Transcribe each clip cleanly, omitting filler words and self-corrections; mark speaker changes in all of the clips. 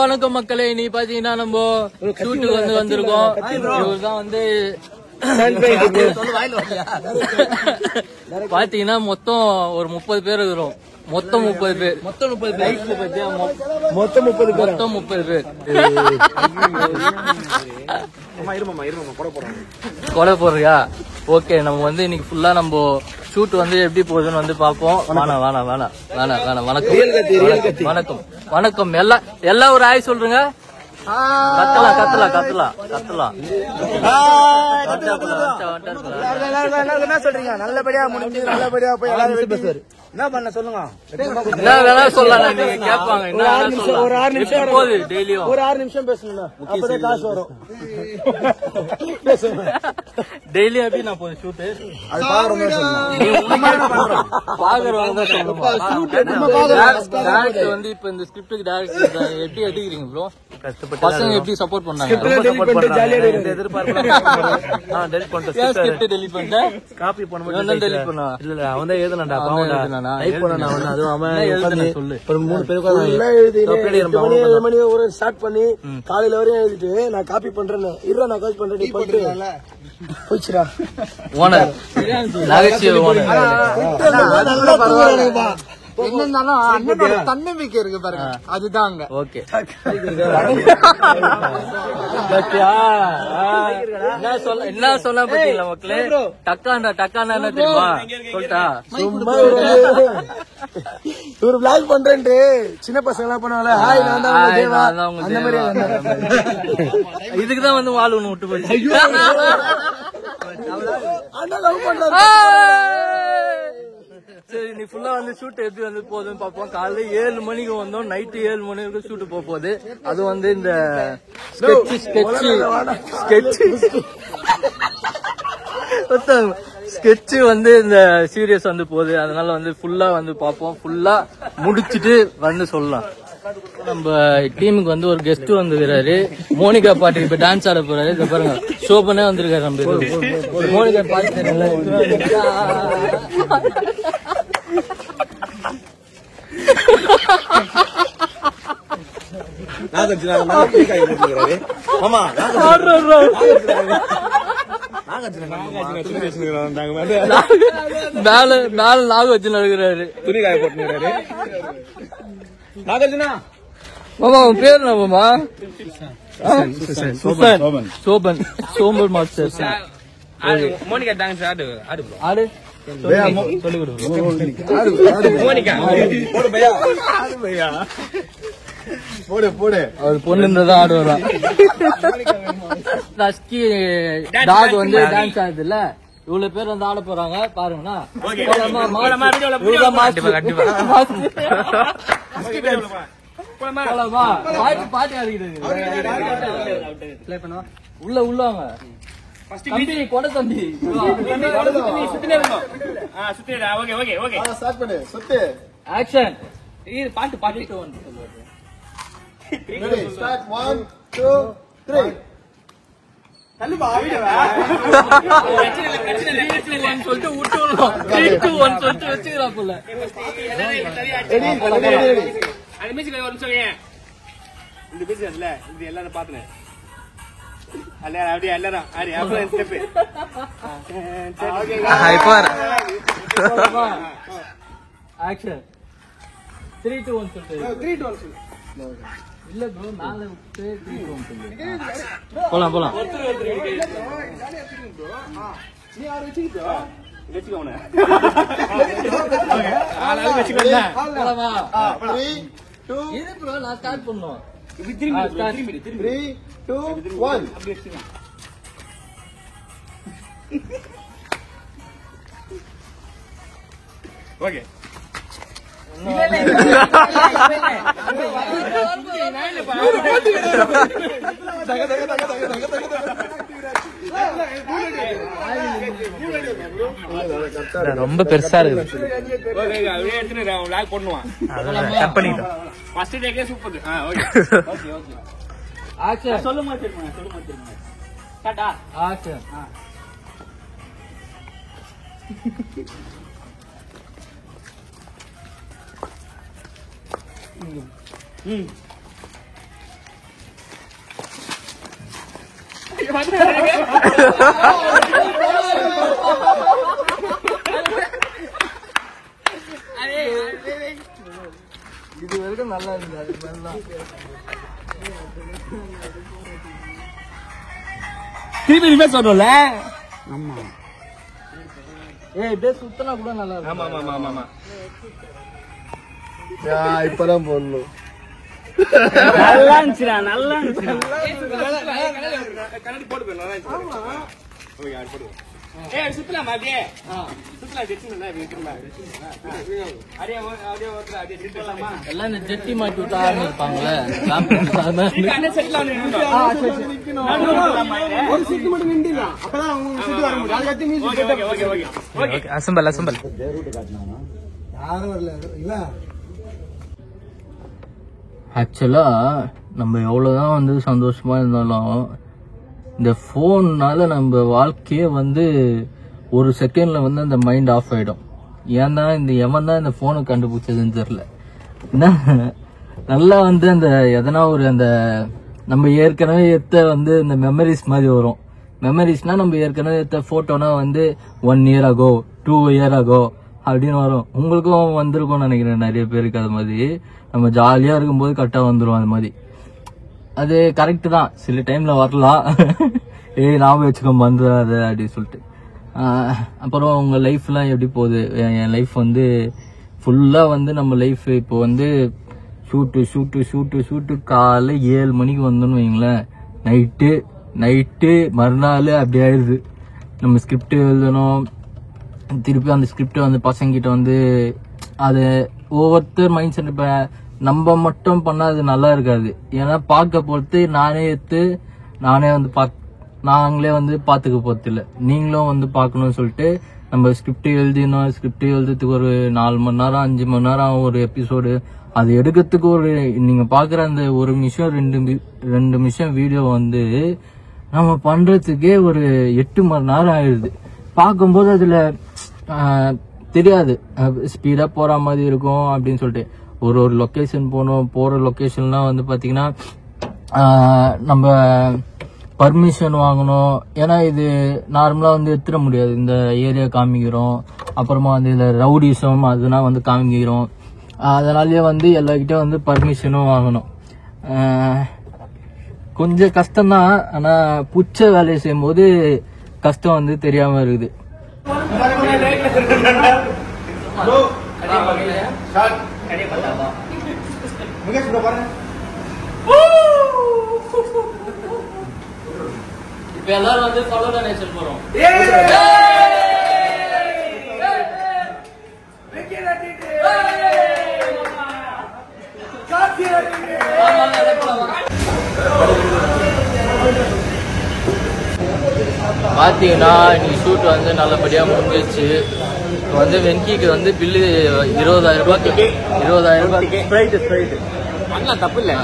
Speaker 1: வணக்கம் மக்களே. நீ பாத்தீங்கன்னா நம்ம ஷூட்டுக்கு வந்திருக்கோம். இவர்தான் வந்து பாத்தீங்கன்னா மொத்தம் ஒரு 30 பேர் இருக்கிறோம். மொத்தம் 30 பேர். மொத்தம் 30 பேர். கொலை போடுறியா? ஓகே, நம்ம வந்து இன்னைக்கு ஃபுல்லா நம்ம ஷூட் வந்து எப்படி போகுதுன்னு வந்து பாப்போம். வணக்கம் வணக்கம். எல்லாம் ஒரு ஆய் சொல்றீங்க. கத்தலாம்.
Speaker 2: என்ன சொல்றீங்க? நல்லபடியா முடிஞ்சு நல்லபடியா போய் எல்லாரும் பேசுவாரு. என்ன பண்ண சொல்லுங்க.
Speaker 1: என்ன வேணா சொல்லலாம். நீங்க கேட்பாங்க.
Speaker 2: ஒரு 6 நிமிஷம்
Speaker 1: போகுது. டெய்லியும்
Speaker 2: ஒரு 6 நிமிஷம் பேசணும். அப்பதான் காசு வரும்.
Speaker 1: டெய்லி எப்படி நான் போய் ஷூட்டு
Speaker 2: அது பாக்குறவங்க
Speaker 1: வந்து இப்ப இந்த ஸ்கிரிப்டுக்கு டைரக்டர் எப்படி எடுக்கிறீங்க ப்ரோ? பசங்க எப்படி சப்போர்ட் பண்ணாங்க?
Speaker 2: ஸ்டார்ட் பண்ணி காலையில வரையும் எழுதிட்டு நான் காப்பி பண்றேன்னு இருடா நான் காப்பி பண்றேன் போச்சுடா.
Speaker 1: ஓனர் நகைச்சுவை ஓனர்
Speaker 2: என்ன இருந்தாலும் அண்ணனோட தன்னம்பிக்கை இருக்கு பாருங்க, அதுதாங்க.
Speaker 1: ஓகே, என்ன சொன்னா பாத்தீங்களா மக்களே? டக்காண்டா என்ன தெரியுமா சொல்லிட்டா?
Speaker 2: இவரு பிளாக் பண்றேன்ட்டு சின்ன பசங்க எல்லாம் பண்ணுவாங்க. அந்த மாதிரி
Speaker 1: இதுக்குதான் வந்து வாழ் ஒண்ணு விட்டு போச்சு. சரி, நீ ஃபுல்லா வந்து ஷூட் எப்படி வந்து போகுதுன்னு பாப்போம். காலையில 7 மணிக்கு வந்தோம், நைட்டு 7 மணி வரைக்கும் ஷூட் போகுது. அது வந்து இந்த ஸ்கெட்ச் வந்து இந்த சீரியஸ் வந்து போகுது. அதனால வந்து ஃபுல்லா வந்து பாப்போம். ஃபுல்லா முடிச்சிட்டு வந்து சொல்லலாம். நம்ம டீமுக்கு வந்து ஒரு கெஸ்ட் வந்துருக்காரு. மோனிகா பாட்டுக்கு இப்ப டான்ஸ் ஆட போறாரு. இத பாருங்க, சோபனே வந்திருக்காரு. நம்ம மோனிகா பாட்டு மேல நாக வச்சு நடக்கிறாரு. துணி காய போட்டு நாகார்ஜுனா. மாமா உன் பேர் என்ன மாமா? சோபன் மாஸ்டர்.
Speaker 3: மோனிகா டான்ஸ் ஆடு
Speaker 1: சொல்லி கொடு. அவர் பொண்ணுன்றதான் ஆடுவாராம். ரஸ்கி டாக் வந்து டான்ஸ் ஆடுது இல்ல, இவ்வளவு பேர் வந்து ஆட போறாங்க பாருங்கண்ணா. பாட்டு ஆடிக்கிறது உள்ளவங்க கொடை தம்பி ஆக்ஷன். பாட்டு பாடிட்டு சொல்லிட்டு விட்டு வச்சுக்கிறா போல.
Speaker 3: எல்லாரும் பாத்துனேன். அப்படியே எல்லாரும்
Speaker 1: ஆக்ஷன். 3, 2, 1 சொல்லிட்டு இல்ல ப்ரோ, மேல விட்டு 3, 2, 1 சொல்லு. போலாம் இது ப்ரோ நான் ஸ்டார்ட் பண்ணோம். 3, 2, 1
Speaker 3: ஓகே.
Speaker 1: ரொம்ப பெருசா இருக்கு.
Speaker 3: சொல்லுமா
Speaker 1: இது வரைக்கும் நல்லா இருந்தது.
Speaker 3: திருப்பி ரிவர்ஸ் வரணும்ல.
Speaker 1: ஏய் இப்படியே சுத்தனா கூட நல்லா இருக்கும்.
Speaker 3: ஆமா.
Speaker 2: இப்பதான் போடணும்.
Speaker 3: நல்லா இருந்துச்சுடா, நல்லா இருந்துச்சு. கண்ணாடி போட்டு போயிடலாம். ஓகே, அது போடு. ஏய் சுத்தலாமா அப்படியே? சுத்தலாம் ஜெட்டினா அப்படியே அப்படியே சுத்தலாமா?
Speaker 1: எல்லாம் இந்த ஜெட்டி மாட்டி விட்டா இருப்பாங்கல்ல.
Speaker 3: அண்ணே செட்டில் ஆனே.
Speaker 2: ஒரு சீட் மட்டும் நின்றுடலாம். அப்பதான் அவங்க சீட் வர முடியும். அதுக்கு அடுத்து மியூசிக்
Speaker 3: ஓகே அசம்பல்
Speaker 2: யாரும் வரல இல்ல.
Speaker 1: ஆக்சுவலா நம்ம எவ்வளவுதான் வந்து சந்தோஷமா இருந்தாலும் இந்த போன்னால நம்ம வாழ்க்கையே வந்து ஒரு செகண்ட்ல வந்து அந்த மைண்ட் ஆஃப் ஆயிடும். ஏன்னா எவன் தான் இந்த போனை கண்டுபிடிச்சதுன்னு தெரியல. ஏன்னா நல்லா வந்து அந்த எதனா ஒரு அந்த நம்ம ஏற்கனவே எடுத்த வந்து இந்த மெமரிஸ் மாதிரி வரும். மெமரிஸ்னா நம்ம ஏற்கனவே எடுத்த போட்டோனா வந்து 1 year ago 2 year ago அப்படின்னு வரும். உங்களுக்கும் வந்திருக்கும்னு நினைக்கிறேன் நிறைய பேருக்கு. அது மாதிரி நம்ம ஜாலியா இருக்கும்போது கரெக்டா வந்துரும். அது மாதிரி அது கரெக்ட் தான். சில டைம்ல வரலாம். ஏய் நாம வச்சுக்கோ வந்துடாத அப்படின்னு சொல்லிட்டு. அப்புறம் உங்க லைஃப் எல்லாம் எப்படி போகுது? என் லைஃப் வந்து ஃபுல்லா வந்து நம்ம லைஃப் இப்போ வந்து ஷூட்டு காலை 7 மணிக்கு வந்தோன்னு வைங்களேன். நைட்டு மறுநாள் அப்படி ஆயிடுது. நம்ம ஸ்கிரிப்ட் எழுதணும். திருப்பி அந்த ஸ்கிரிப்ட் வந்து பசங்கிட்ட வந்து அது ஒவ்வொருத்தர் மைண்ட் செட். இப்ப நம்ம மட்டும் பண்ணா அது நல்லா இருக்காது. ஏன்னா பார்க்க பொறுத்து நானே வந்து நாங்களே வந்து பாத்துக்க போறது இல்ல, நீங்களும் வந்து பாக்கணும்னு சொல்லிட்டு நம்ம ஸ்கிரிப்ட் எழுதினோம். ஸ்கிரிப்ட் எழுதுறதுக்கு ஒரு 4 மணி நேரம் 5 மணி நேரம் ஒரு எபிசோடு. அது எடுக்கிறதுக்கு ஒரு நீங்க பாக்குற அந்த 1 நிமிஷம் 2 நிமிஷம் வீடியோ வந்து நம்ம பண்றதுக்கே ஒரு 8 மணி நேரம் ஆயிடுது. பார்க்கும்போது அதுல தெரியாது, ஸ்பீடா போற மாதிரி இருக்கும் அப்படின்னு சொல்லிட்டு. ஒரு லொகேஷன் போற லொகேஷன்லாம் வந்து பாத்தீங்கன்னா நம்ம பர்மிஷன் வாங்கணும். ஏன்னா இது நார்மலா வந்து எடுத்துட முடியாது. இந்த ஏரியா காமிக்கிறோம், அப்புறமா வந்து இதுல ரவுடிசம் அதெல்லாம் வந்து காமிக்கிறோம். அதனாலயே வந்து எல்லார்கிட்ட வந்து பர்மிஷனும் வாங்கணும். கொஞ்சம் கஷ்டம்தான். ஆனா புச்ச வேலையை செய்யும் போது கஷ்டம் வந்து தெரியாம இருக்குது. இப்ப எல்லாரும் வந்து ஃபாலோ நேச்சர் போறோம். பாத்தீங்கன்னா இன்னைக்கு ஷூட் வந்து நல்லபடியா முடிஞ்சிச்சு. இப்போ வந்து வெங்கிக்கு வந்து பில்லு 20,000 ரூபாய்க்கு. 20,000 ரூபாய்க்கு
Speaker 3: பண்ணலாம், தப்பு இல்லை.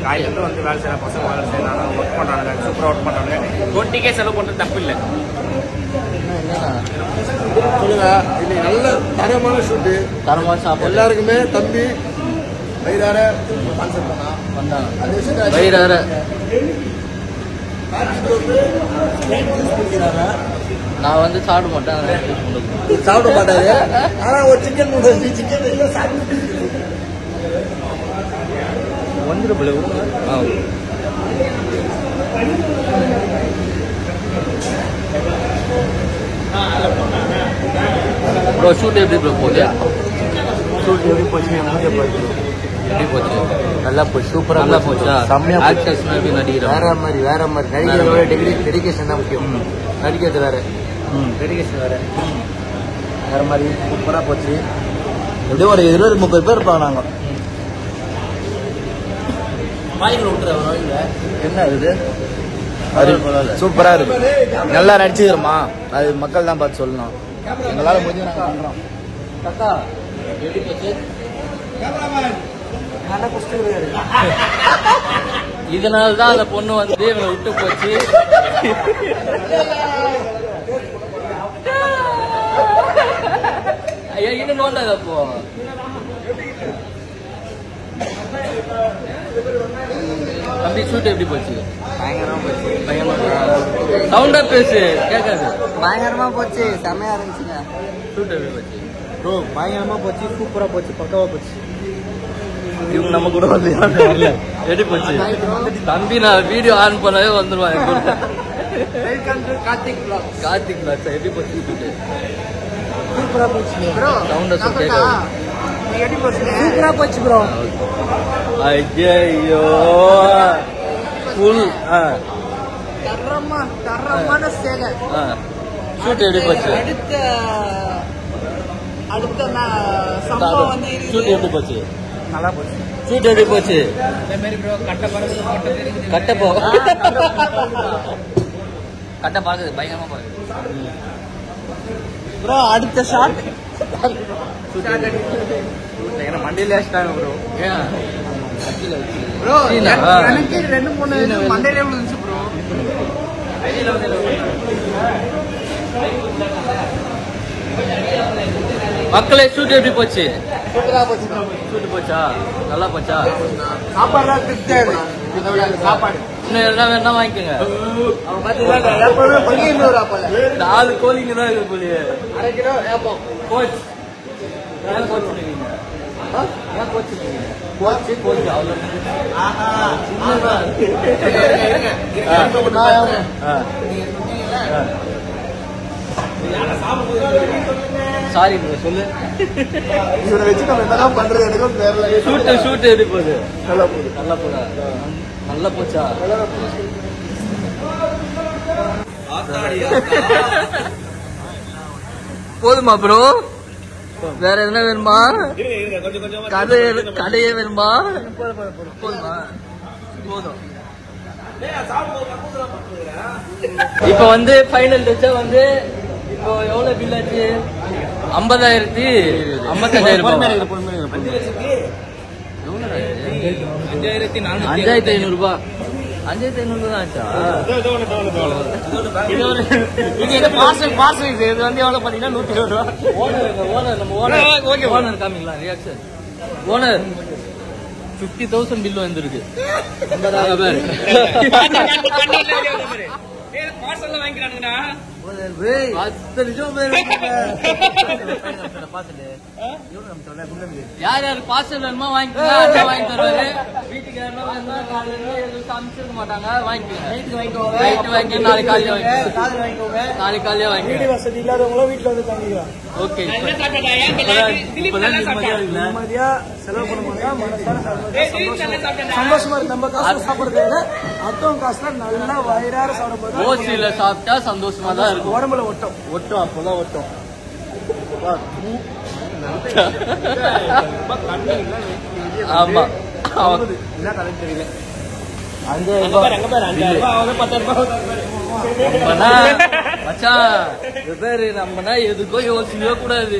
Speaker 3: காலையிலேருந்து வந்து வேலை செய்யற பசங்க வேலை செய்யறாங்க, ஒர்க் பண்றாங்க, சூப்பராக ஒர்க் பண்றாங்க. 20K செலவு பண்றது தப்பு இல்லை.
Speaker 2: சொல்லுங்க. இன்னைக்கு நல்ல தரமான ஷூட்டு,
Speaker 1: தரமான சாப்பாடு.
Speaker 2: எல்லாருக்குமே தம்பி வயிறார கான்செப்ட் பண்ணாங்க.
Speaker 1: வயிறார நான் வந்து சாப்பிட மாட்டேன்.
Speaker 2: சாப்பிட மாட்டாரு. ஆனா ஒரு சிக்கன் சிக்கன் சாப்பிட்டு
Speaker 1: ப்ரோ ஷூட் எப்படி ப்ரோ போகுது?
Speaker 2: ஷூட் எப்படி போச்சு?
Speaker 1: எப்படி போச்சு?
Speaker 2: நல்லா போச்சு, சூப்பரா
Speaker 1: நல்லா போச்சா?
Speaker 2: செம்மையா
Speaker 1: ஆக்டர்ஸ் எப்படி நடிக்கிறோம்?
Speaker 2: வேற மாதிரி நடிக்கிறதோட டெடிகேஷன் தான் முக்கியம். நடிக்கிறது வேற, டெடிகேஷன் வேற மாதிரி சூப்பரா போச்சு. எப்படியும் ஒரு 20-30 பேர் இருப்பாங்க. நாங்க என்ன இது சூப்பரா இருக்கு, நல்லா நடிச்சுக்கிறோமா, அது மக்கள் தான் பார்த்து சொல்லணும். எங்களால முடிஞ்சு நாங்க பண்றோம்.
Speaker 1: கக்கா எப்படி போச்சு? இதனாலதான் அந்த பொண்ணு வந்து இவனை விட்டு போச்சு. இன்னும் நோண்டாது. அப்போ தம்பி ஷூட் எப்படி போச்சு?
Speaker 2: பயங்கரமா போச்சு.
Speaker 1: சவுண்டா பேசு, கேட்காது.
Speaker 2: பயங்கரமா போச்சு, செமையா இருந்துச்சுங்க.
Speaker 1: ஷூட் எப்படி போச்சு?
Speaker 2: ப்ரோ பயங்கரமா போச்சு, சூப்பரா போச்சு, பக்காவா போச்சு.
Speaker 1: இவங்க நம்ம கூட வந்து எப்படி போச்சு? தம்பி நான் வீடியோ ஆன் பண்ணவே வந்துருவாங்க. கார்த்திக் பிளாக்ஸ் எப்படி போச்சு?
Speaker 2: சூப்பரா போச்சு ப்ரோ.
Speaker 1: சவுண்டா கேட்காது.
Speaker 2: எப்படி போச்சு? சூப்பரா போச்சு ப்ரோ.
Speaker 1: ஐயோ ஃபுல்
Speaker 2: தரமான சேலை.
Speaker 1: ஷூட் எப்படி போச்சு?
Speaker 2: அடுத்த சம்பவம் வந்து
Speaker 1: ஷூட் எப்படி போச்சு?
Speaker 2: நல்லா போச்சு.
Speaker 1: ஷூட் எப்படி போச்சு? கட்ட போ கட்ட பாக்குது, பயங்கரமா பாக்குது
Speaker 2: ப்ரோ. அடுத்த ஷாட்
Speaker 3: மண்டையில வச்சுட்டாங்க ப்ரோ.
Speaker 2: ப்ரோ எனக்கு 2-3 மண்டையில விழுந்துச்சு ப்ரோ.
Speaker 1: மக்களே ஷூட் எப்படி போச்சு?
Speaker 2: சூப்பரா போச்சு.
Speaker 1: ஷூட் போச்சா? நல்லா போச்சா?
Speaker 2: சாப்பாடுலாம் திருப்தியா இருக்கு. சாப்பாடு
Speaker 1: இன்னும் எதனா வேணா வாங்கிக்கோங்க.
Speaker 2: அவன் பாத்தீங்கன்னா எப்பவுமே 12 ரூபா போல.
Speaker 1: 4 கோழிங்க தான் இருக்கு போலியே.
Speaker 2: 1/2 கிலோ ஏப்பம்.
Speaker 1: கோச் ஏன் கோச் பண்ணுவீங்க? ஏன் கோச் பண்ணுவீங்க? கோச் அவ்வளோ சாரி ப்ரோ, சொல்லு.
Speaker 2: இவரை வச்சு நம்ம என்னதான் பண்றது எனக்கும் தெரியல.
Speaker 1: ஷூட் எப்படி போகுது?
Speaker 2: நல்லா போகுது.
Speaker 1: நல்லா போதா? நல்லா போச்சா? போதுமா ப்ரோ? வேற என்ன வேணுமா? கடையே வேணுமா? போதுமா? போதும். இப்ப வந்து ஃபைனல் டச்சா வந்து இப்போ எவ்வளவு பில் ஆச்சு? 55,000 5,500 ரூபாய். 5,500 தான் ஆச்சா?
Speaker 3: பார்சல் இது வந்து எவ்வளவு பாத்தீங்கன்னா 120 ரூபா.
Speaker 1: ஓனர் காமிங்களா ரியாக்ஷன்? ஓனர் 50,000 பில் வந்துருக்கு.
Speaker 3: பார்சல்ல வாங்கிக்கிறானுங்கடா.
Speaker 1: 10 நிமிஷம் யார் யார் பார்சல் வேணுமா வாங்கிக்கோங்க. வாங்கி தருவாரு. வீட்டுக்கு யாருன்னா வேணும்னா காலையில எதுவும் அமைச்சிருக்க மாட்டாங்க. வாங்கிக்கோங்க. நைட்டு வாங்கி நாளைக்கு காலையில வாங்கிக்கோங்க. நாளைக்கு காலையில வாங்கிக்கோங்க.
Speaker 2: வசதி இல்லாதவங்களும் வீட்டுல வந்து தங்கிக்கலாம்.
Speaker 1: ஓகே.
Speaker 2: நிம்மதியா செலவு பண்ணுவாங்க. சந்தோஷமா இருக்கு. நம்ம காசு சாப்பிடுறத விட அத்தவங்க காசுல நல்லா வயிறார சாப்பிடும்போது
Speaker 1: ஓசியில சாப்பிட்டா சந்தோஷமா தான் இருக்கும்.
Speaker 2: உடம்புல ஒட்டும். அப்பதான் ஒட்டும்.
Speaker 1: ஆமா.
Speaker 2: என்ன கதை தெரியல.
Speaker 1: மச்சான் நம்மனா எதுக்கோ யோசிக்கவே கூடாது.